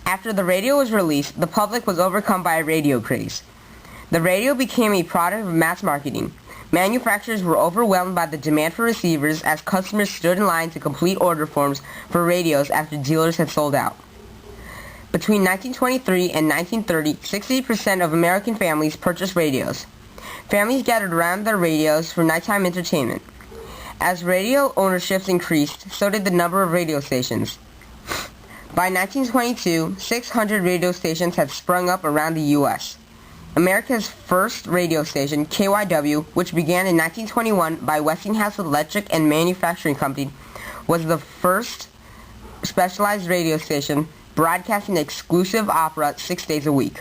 After the radio was released, the public was overcome by a radio craze. The radio became a product of mass marketing. Manufacturers were overwhelmed by the demand for receivers as customers stood in line to complete order forms for radios after dealers had sold out. Between 1923 and 1930, 60% of American families purchased radios. Families gathered around their radios for nighttime entertainment. As radio ownerships increased, so did the number of radio stations. By 1922, 600 radio stations had sprung up around the U.S. America's first radio station, KYW, which began in 1921 by Westinghouse Electric and Manufacturing Company, was the first specialized radio station broadcasting exclusive opera 6 days a week.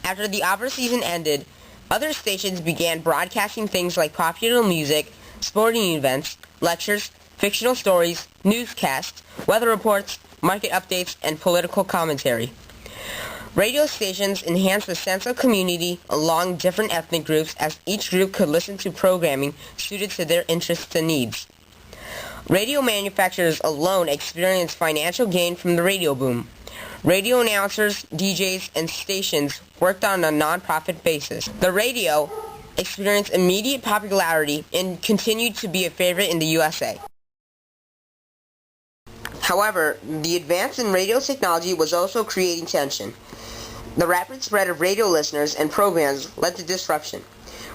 After the opera season ended, other stations began broadcasting things like popular music, sporting events, lectures, fictional stories, newscasts, weather reports, market updates, and political commentary. Radio stations enhanced the sense of community along different ethnic groups as each group could listen to programming suited to their interests and needs. Radio manufacturers alone experienced financial gain from the radio boom. Radio announcers, DJs, and stations worked on a non-profit basis. The radio experienced immediate popularity and continued to be a favorite in the USA. However, the advance in radio technology was also creating tension. The rapid spread of radio listeners and programs led to disruption.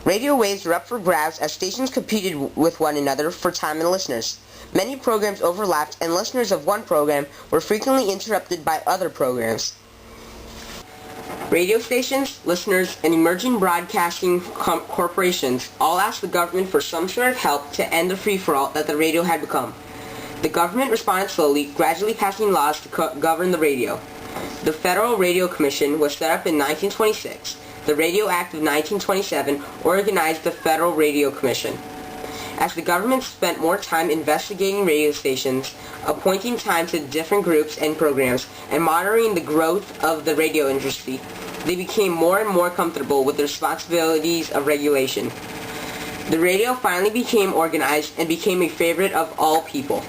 Radio waves were up for grabs as stations competed with one another for time and listeners. Many programs overlapped, and listeners of one program were frequently interrupted by other programs. Radio stations, listeners, and emerging broadcasting corporations all asked the government for some sort of help to end the free-for-all that the radio had become. The government responded slowly, gradually passing laws to govern the radio. The Federal Radio Commission was set up in 1926. The Radio Act of 1927 organized the Federal Radio Commission. As the government spent more time investigating radio stations, appointing time to different groups and programs, and monitoring the growth of the radio industry, they became more and more comfortable with the responsibilities of regulation. The radio finally became organized and became a favorite of all people.